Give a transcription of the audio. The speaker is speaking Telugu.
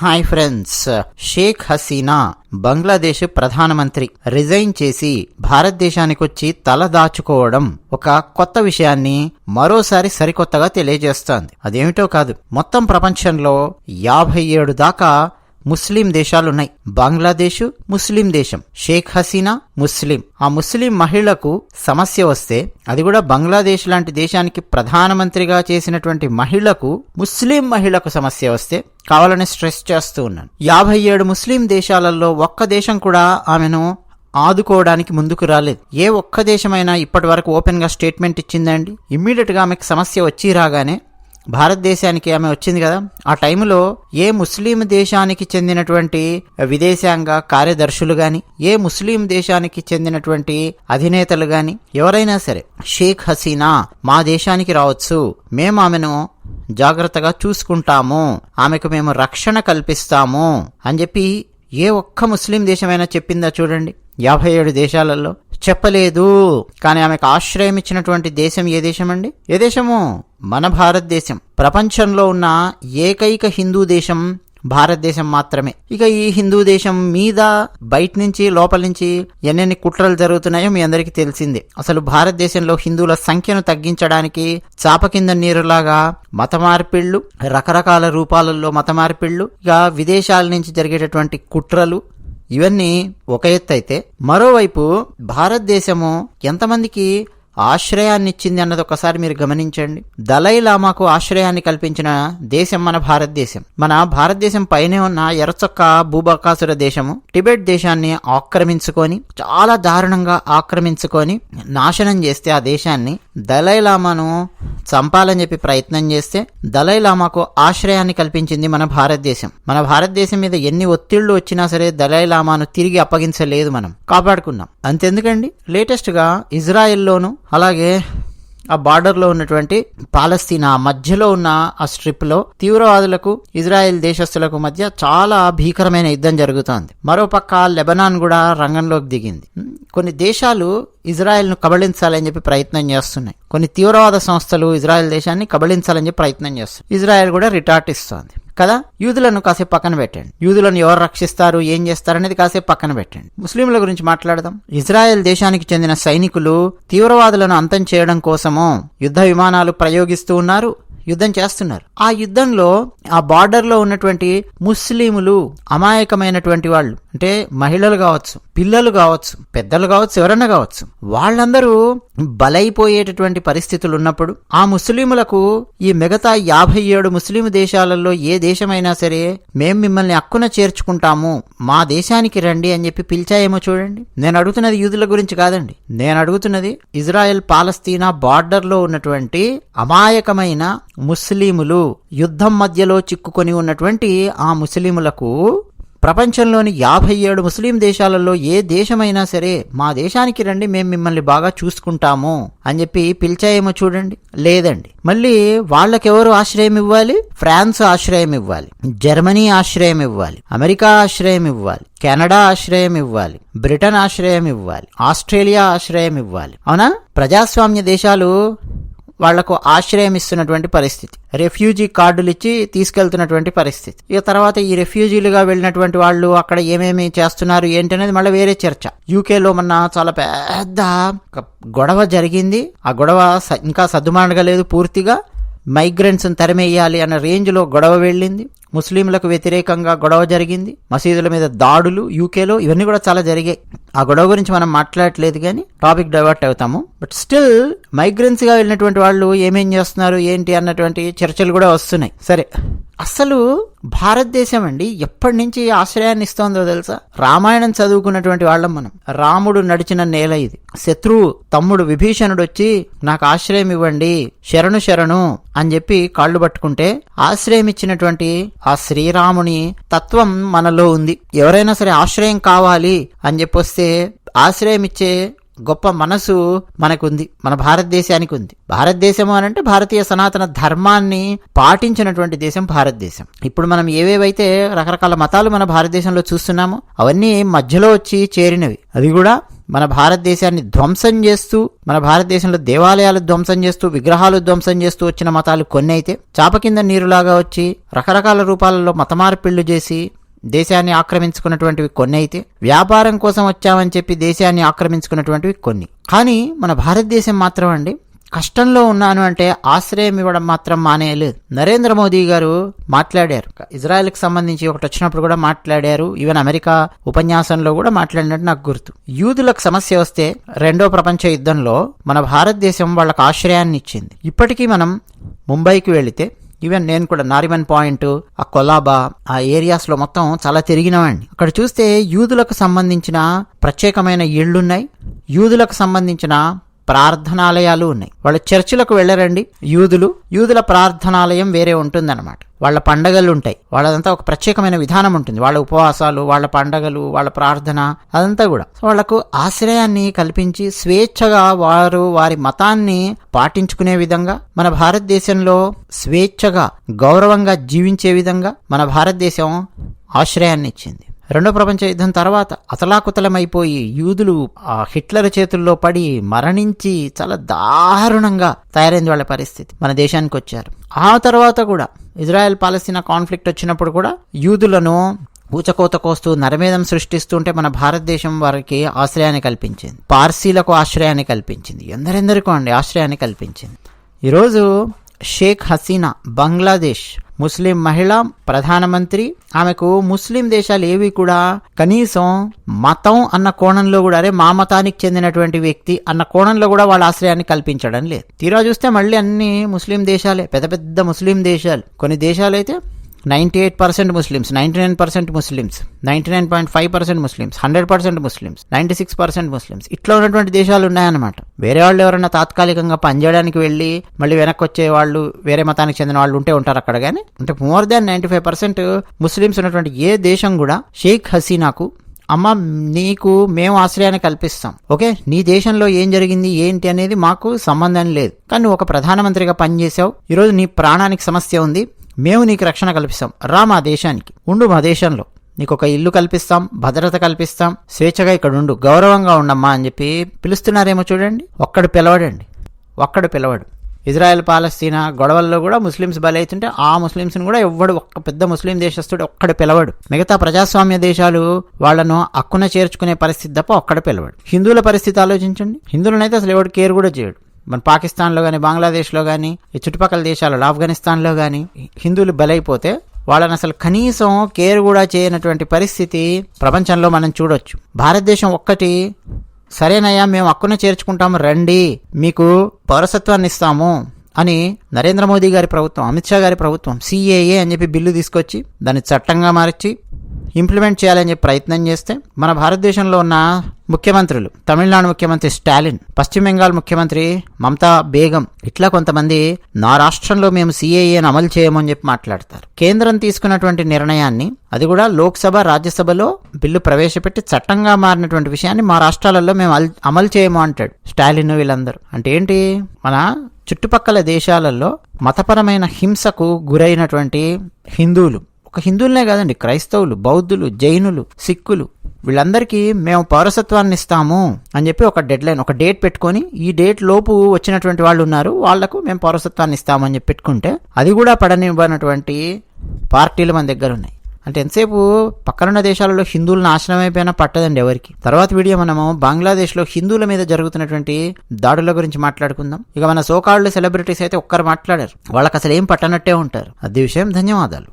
హాయ్ ఫ్రెండ్స్, షేక్ హసీనా బంగ్లాదేశ్ ప్రధానమంత్రి రిజైన్ చేసి భారతదేశానికి వచ్చి తల దాచుకోవడం ఒక కొత్త విషయాన్ని మరోసారి సరికొత్తగా తెలియజేస్తోంది. అదేమిటో కాదు, మొత్తం ప్రపంచంలో 57 దాకా ముస్లిం దేశాలున్నాయి. బంగ్లాదేశ్ ముస్లిం దేశం, షేక్ హసీనా ముస్లిం. ఆ ముస్లిం మహిళకు సమస్య వస్తే, అది కూడా బంగ్లాదేశ్ లాంటి దేశానికి ప్రధానమంత్రిగా చేసినటువంటి మహిళకు, ముస్లిం మహిళకు సమస్య వస్తే కావాలని స్ట్రెస్ చేస్తూ ఉన్నాను. 57 ముస్లిం దేశాలలో ఒక్క దేశం కూడా ఆమెను ఆదుకోవడానికి ముందుకు రాలేదు. ఏ ఒక్క దేశమైనా ఇప్పటి వరకు ఓపెన్ గా స్టేట్మెంట్ ఇచ్చిందండి? ఇమ్మీడియట్ గా ఆమెకు సమస్య వచ్చి రాగానే భారతదేశానికి ఆమె వచ్చింది కదా, ఆ టైంలో ఏ ముస్లిం దేశానికి చెందినటువంటి విదేశాంగ కార్యదర్శులు గాని, ఏ ముస్లిం దేశానికి చెందినటువంటి అధినేతలు గాని ఎవరైనా సరే షేక్ హసీనా మా దేశానికి రావచ్చు, మేము ఆమెను జాగ్రత్తగా చూసుకుంటాము, ఆమెకు మేము రక్షణ కల్పిస్తాము అని చెప్పి ఏ ఒక్క ముస్లిం దేశమైనా చెప్పిందా చూడండి? 57 దేశాలలో చెప్పలేదు. కానీ ఆమెకు ఆశ్రయం ఇచ్చినటువంటి దేశం ఏ దేశం అండి? ఏ దేశము? మన భారతదేశం. ప్రపంచంలో ఉన్న ఏకైక హిందూ దేశం భారతదేశం మాత్రమే. ఇక ఈ హిందూ దేశం మీద బయట నుంచి లోపల నుంచి ఎన్నెన్ని కుట్రలు జరుగుతున్నాయో మీ అందరికీ తెలిసిందే. అసలు భారతదేశంలో హిందువుల సంఖ్యను తగ్గించడానికి చాప కింద నీరులాగా మత మార్పిళ్లు, రకరకాల రూపాలలో మత మార్పిళ్లు, ఇక విదేశాల నుంచి జరిగేటటువంటి కుట్రలు, ఇవన్నీ ఒక ఎత్తు అయితే, మరోవైపు భారతదేశము ఎంతమందికి ఆశ్రయాన్ని ఇచ్చింది అన్నది ఒకసారి మీరు గమనించండి. దలైలామాకు ఆశ్రయాన్ని కల్పించిన దేశం మన భారతదేశం. మన భారతదేశం పైనే ఉన్న ఎర్రచొక్క భూబకాసుర దేశము టిబెట్ దేశాన్ని ఆక్రమించుకొని, చాలా దారుణంగా ఆక్రమించుకొని నాశనం చేస్తే, ఆ దేశాన్ని దలైలామాను చంపాలని చెప్పి ప్రయత్నం చేస్తే దలైలామాకు ఆశ్రయాన్ని కల్పించింది మన భారతదేశం. మన భారతదేశం మీద ఎన్ని ఒత్తిళ్లు వచ్చినా సరే దలైలామాను తిరిగి అప్పగించలేదు, మనం కాపాడుకున్నాం. అంతెందుకండి, లేటెస్ట్ గా ఇజ్రాయెల్లోను అలాగే ఆ బార్డర్లో ఉన్నటువంటి పాలస్తీనా మధ్యలో ఉన్న ఆ స్ట్రిప్ లో తీవ్రవాదులకు ఇజ్రాయెల్ దేశస్తులకు మధ్య చాలా భీకరమైన యుద్ధం జరుగుతోంది. మరోపక్క లెబనాన్ కూడా రంగంలోకి దిగింది. కొన్ని దేశాలు ఇజ్రాయెల్ను కబళించాలని చెప్పి ప్రయత్నం చేస్తున్నాయి. కొన్ని తీవ్రవాద సంస్థలు ఇజ్రాయెల్ దేశాన్ని కబళించాలని చెప్పి ప్రయత్నం చేస్తున్నాయి. ఇజ్రాయెల్ కూడా రిటార్ట్ ఇస్తోంది కదా. యూదులను కాసేపు పక్కన పెట్టండి. యూదులను ఎవరు రక్షిస్తారు, ఏం చేస్తారు అనేది కాసేపు పక్కన పెట్టండి. ముస్లింల గురించి మాట్లాడదాం. ఇజ్రాయెల్ దేశానికి చెందిన సైనికులు తీవ్రవాదులను అంతం చేయడం కోసము యుద్ధ విమానాలు ప్రయోగిస్తూ ఉన్నారు, యుద్ధం చేస్తున్నారు. ఆ యుద్ధంలో ఆ బార్డర్ లో ఉన్నటువంటి ముస్లిములు, అమాయకమైనటువంటి వాళ్ళు, అంటే మహిళలు కావచ్చు, పిల్లలు కావచ్చు, పెద్దలు కావచ్చు, ఎవరన్నా కావచ్చు, వాళ్ళందరూ బలైపోయేటటువంటి పరిస్థితులు ఉన్నప్పుడు ఆ ముస్లిములకు ఈ మిగతా 57 ముస్లిం దేశాలలో ఏ దేశమైనా సరే మేం మిమ్మల్ని అక్కున చేర్చుకుంటాము, మా దేశానికి రండి అని చెప్పి పిలిచాయేమో చూడండి. నేను అడుగుతున్నది యూదుల గురించి కాదండి, నేను అడుగుతున్నది ఇజ్రాయెల్ పాలస్తీనా బార్డర్ లో ఉన్నటువంటి అమాయకమైన ముస్లిములు, యుద్ధం మధ్యలో చిక్కుకొని ఉన్నటువంటి ఆ ముస్లిములకు ప్రపంచంలోని 57 ముస్లిం దేశాలలో ఏ దేశమైనా సరే మా దేశానికి రండి, మేము మిమ్మల్ని బాగా చూసుకుంటాము అని చెప్పి పిలిచాయేమో చూడండి. లేదండి. మళ్ళీ వాళ్ళకెవరు ఆశ్రయం ఇవ్వాలి? ఫ్రాన్స్ ఆశ్రయం ఇవ్వాలి, జర్మనీ ఆశ్రయం ఇవ్వాలి, అమెరికా ఆశ్రయం ఇవ్వాలి, కెనడా ఆశ్రయం ఇవ్వాలి, బ్రిటన్ ఆశ్రయం ఇవ్వాలి, ఆస్ట్రేలియా ఆశ్రయం ఇవ్వాలి. అవునా? ప్రజాస్వామ్య దేశాలు వాళ్లకు ఆశ్రయం ఇస్తున్నటువంటి పరిస్థితి, రెఫ్యూజీ కార్డులు ఇచ్చి తీసుకెళ్తున్నటువంటి పరిస్థితి. ఇక తర్వాత ఈ రెఫ్యూజీలుగా వెళ్ళినటువంటి వాళ్ళు అక్కడ ఏమేమి చేస్తున్నారు ఏంటి అనేది మళ్ళీ వేరే చర్చ. యూకేలో మొన్న చాలా పెద్ద గొడవ జరిగింది. ఆ గొడవ ఇంకా సద్దుమానగలేదు పూర్తిగా. మైగ్రెంట్స్ తరిమేయాలి అన్న రేంజ్ లో గొడవ వెళ్ళింది. ముస్లింలకు వ్యతిరేకంగా గొడవ జరిగింది. మసీదుల మీద దాడులు యూకేలో, ఇవన్నీ కూడా చాలా జరిగాయి. ఆ గొడవ గురించి మనం మాట్లాడట్లేదు కానీ టాపిక్ డైవర్ట్ అవుతాము. బట్ స్టిల్ మైగ్రెంట్స్ గా వెళ్ళినటువంటి వాళ్ళు ఏమేం చేస్తున్నారు ఏంటి అన్నటువంటి చర్చలు కూడా వస్తున్నాయి. సరే, అసలు భారతదేశం అండి ఎప్పటి నుంచి ఆశ్రయాన్ని ఇస్తోందో తెలుసా? రామాయణం చదువుకున్నటువంటి వాళ్ళం మనం. రాముడు నడిచిన నేల ఇది. శత్రువు తమ్ముడు విభీషణుడు వచ్చి నాకు ఆశ్రయం ఇవ్వండి, శరణు శరణు అని చెప్పి కాళ్ళు పట్టుకుంటే ఆశ్రయం ఇచ్చినటువంటి ఆ శ్రీరాముని తత్వం మనలో ఉంది. ఎవరైనా సరే ఆశ్రయం కావాలి అని చెప్పొస్తే ఆశ్రయం ఇచ్చే గొప్ప మనసు మనకుంది, మన భారతదేశానికి ఉంది. భారతదేశము అనంటే భారతీయ సనాతన ధర్మాన్ని పాటించినటువంటి దేశం భారతదేశం. ఇప్పుడు మనం ఏవేవైతే రకరకాల మతాలు మన భారతదేశంలో చూస్తున్నామో అవన్నీ మధ్యలో వచ్చి చేరినవి. అది కూడా మన భారతదేశాన్ని ధ్వంసం చేస్తూ, మన భారతదేశంలో దేవాలయాలు ధ్వంసం చేస్తూ, విగ్రహాలు ధ్వంసం చేస్తూ వచ్చిన మతాలు కొన్ని అయితే, చాప కింద నీరులాగా వచ్చి రకరకాల రూపాలలో మతమార్పిళ్లు చేసి దేశాన్ని ఆక్రమించుకున్నటువంటివి కొన్ని అయితే, వ్యాపారం కోసం వచ్చామని చెప్పి దేశాన్ని ఆక్రమించుకున్నటువంటివి కొన్ని. కానీ మన భారతదేశం మాత్రం అండి, కష్టంలో ఉన్నాను అంటే ఆశ్రయం ఇవ్వడం మాత్రం మానేయలేదు. నరేంద్ర మోదీ గారు మాట్లాడారు, ఇజ్రాయెల్కి సంబంధించి ఒకటి వచ్చినప్పుడు కూడా మాట్లాడారు, ఈవెన్ అమెరికా ఉపన్యాసంలో కూడా మాట్లాడినట్టు నాకు గుర్తు. యూదులకు సమస్య వస్తే రెండో ప్రపంచ యుద్ధంలో మన భారతదేశం వాళ్ళకు ఆశ్రయాన్ని ఇచ్చింది. ఇప్పటికీ మనం ముంబైకి వెళితే, ఈవెన్ నేను కూడా నారిమన్ పాయింట్, ఆ కొలాబా, ఆ ఏరియాస్ లో మొత్తం చాలా తిరిగినవాడిని. అక్కడ చూస్తే యూదులకు సంబంధించిన ప్రత్యేకమైన ఇళ్లున్నాయి, యూదులకు సంబంధించిన ప్రార్థనాలయాలు ఉన్నాయి. వాళ్ళు చర్చిలకు వెళ్ళరండి యూదుల ప్రార్థనాలయం వేరే ఉంటుందన్నమాట. వాళ్ళ పండగలు ఉంటాయి, వాళ్ళదంతా ఒక ప్రత్యేకమైన విధానం ఉంటుంది. వాళ్ళ ఉపవాసాలు, వాళ్ళ పండగలు, వాళ్ళ ప్రార్థన, అదంతా కూడా వాళ్లకు ఆశ్రయాన్ని కల్పించి స్వేచ్ఛగా వారు వారి మతాన్ని పాటించుకునే విధంగా, మన భారతదేశంలో స్వేచ్ఛగా గౌరవంగా జీవించే విధంగా మన భారతదేశం ఆశ్రయాన్ని ఇచ్చింది. రెండో ప్రపంచ యుద్ధం తర్వాత అతలాకుతలమైపోయి యూదులు ఆ హిట్లర్ చేతుల్లో పడి మరణించి చాలా దారుణంగా తయారైంది వాళ్ళ పరిస్థితి. మన దేశానికి వచ్చారు. ఆ తర్వాత కూడా ఇజ్రాయెల్ పాలస్తీనా కాన్ఫ్లిక్ట్ వచ్చినప్పుడు కూడా యూదులను ఊచకోత కోస్తూ నరమేధం సృష్టిస్తుంటే మన భారతదేశం వారికి ఆశ్రయాన్ని కల్పించింది. పార్సీలకు ఆశ్రయాన్ని కల్పించింది, ఎందరెందరికో అండి ఆశ్రయాన్ని కల్పించింది. ఈరోజు షేక్ హసీనా, బంగ్లాదేశ్ ముస్లిం మహిళ ప్రధానమంత్రి. ఆమెకు ముస్లిం దేశాలు ఏవి కూడా కనీసం మతం అన్న కోణంలో కూడా, అరే మా మతానికి చెందినటువంటి వ్యక్తి అన్న కోణంలో కూడా వాళ్ళ ఆశ్రయాన్ని కల్పించడం లేదు. తీరా చూస్తే మళ్ళీ అన్ని ముస్లిం దేశాలే, పెద్ద పెద్ద ముస్లిం దేశాలు. కొన్ని దేశాలైతే 98% Muslims, 99% Muslims, 99.5% Muslims, 100% Muslims, 96% Muslims, ఇట్లా ఉన్నటువంటి దేశాలు ఉన్నాయన్నమాట. వేరే వాళ్ళు ఎవరైనా తాత్కాలికంగా పనిచేయడానికి వెళ్ళి మళ్ళీ వెనక్కి వచ్చే వాళ్ళు, వేరే మతానికి చెందిన వాళ్ళు ఉంటారు అక్కడ. కానీ అంటే మోర్ దాన్ 95% ముస్లిమ్స్ ఉన్నటువంటి ఏ దేశం కూడా షేక్ హసీనాకు, అమ్మ నీకు మేము ఆశ్రయాన్ని కల్పిస్తాం, ఓకే నీ దేశంలో ఏం జరిగింది ఏంటి అనేది మాకు సంబంధం లేదు, కానీ నువ్వు ఒక ప్రధానమంత్రిగా పనిచేసావు, ఈరోజు నీ ప్రాణానికి సమస్య ఉంది, మేము నీకు రక్షణ కల్పిస్తాం, రా మా దేశానికి ఉండు, మా దేశంలో నీకు ఒక ఇల్లు కల్పిస్తాం, భద్రత కల్పిస్తాం, స్వేచ్ఛగా ఇక్కడ ఉండు, గౌరవంగా ఉండమ్మా అని చెప్పి పిలుస్తున్నారేమో చూడండి. ఒక్కడు పిలవడు. ఇజ్రాయెల్ పాలస్తీనా గొడవల్లో కూడా ముస్లిమ్స్ బలైతుంటే ఆ ముస్లిమ్స్ని కూడా ఎవ్వడు, ఒక్క పెద్ద ముస్లిం దేశస్తుడు ఒక్కడు పిలవడు. మిగతా ప్రజాస్వామ్య దేశాలు వాళ్లను అక్కున చేర్చుకునే పరిస్థితి తప్ప ఒక్కడు పిలవడు. హిందువుల పరిస్థితి ఆలోచించండి, హిందువులనైతే అసలు ఎవడు కేర్ కూడా చేయడు. మన పాకిస్తాన్లో కానీ, బంగ్లాదేశ్లో కానీ, ఈ చుట్టుపక్కల దేశాలలో ఆఫ్ఘనిస్తాన్లో కానీ హిందువులు బలైపోతే వాళ్ళని అసలు కనీసం కేర్ కూడా చేయనటువంటి పరిస్థితి ప్రపంచంలో మనం చూడొచ్చు. భారతదేశం ఒక్కటి సరేనయ్యా మేము హక్కున చేర్చుకుంటాము, రండి మీకు పౌరసత్వాన్ని ఇస్తాము అని నరేంద్ర మోదీ గారి ప్రభుత్వం, అమిత్ షా గారి ప్రభుత్వం CAA అని చెప్పి బిల్లు తీసుకొచ్చి దాన్ని చట్టంగా మార్చి ఇంప్లిమెంట్ చేయాలని చెప్పి ప్రయత్నం చేస్తే, మన భారతదేశంలో ఉన్న ముఖ్యమంత్రులు, తమిళనాడు ముఖ్యమంత్రి స్టాలిన్, పశ్చిమ బెంగాల్ ముఖ్యమంత్రి మమతా బేగం, ఇట్లా కొంతమంది నా రాష్ట్రంలో మేము CAAను అమలు చేయమని చెప్పి మాట్లాడతారు. కేంద్రం తీసుకున్నటువంటి నిర్ణయాన్ని, అది కూడా లోక్సభ రాజ్యసభలో బిల్లు ప్రవేశపెట్టి చట్టంగా మారినటువంటి విషయాన్ని మా రాష్ట్రాలలో మేము అమలు చేయము అంటాడు స్టాలిన్. వీళ్ళందరూ అంటే ఏంటి, మన చుట్టుపక్కల దేశాలలో మతపరమైన హింసకు గురైనటువంటి హిందువులు, ఒక హిందువులనే కాదండి, క్రైస్తవులు, బౌద్ధులు, జైనులు, సిక్కులు, వీళ్ళందరికీ మేము పౌరసత్వాన్ని ఇస్తాము అని చెప్పి ఒక డెడ్లైన్, ఒక డేట్ పెట్టుకొని, ఈ డేట్ లోపు వచ్చినటువంటి వాళ్ళు ఉన్నారు, వాళ్లకు మేము పౌరసత్వాన్ని ఇస్తామని చెప్పి పెట్టుకుంటే అది కూడా పడనివ్వనటువంటి పార్టీలు మన దగ్గర ఉన్నాయి. అంటే ఎంతసేపు పక్కనున్న దేశాలలో హిందువులు నాశనం అయిపోయినా పట్టదండి ఎవరికి. తర్వాత వీడియో మనము బంగ్లాదేశ్లో హిందువుల మీద జరుగుతున్నటువంటి దాడుల గురించి మాట్లాడుకుందాం. ఇక మన సోకాళ్ళు సెలబ్రిటీస్ అయితే ఒక్కరు మాట్లాడారు, వాళ్ళకి అసలు ఏం పట్టనట్టే ఉంటారు. అది విషయం. ధన్యవాదాలు.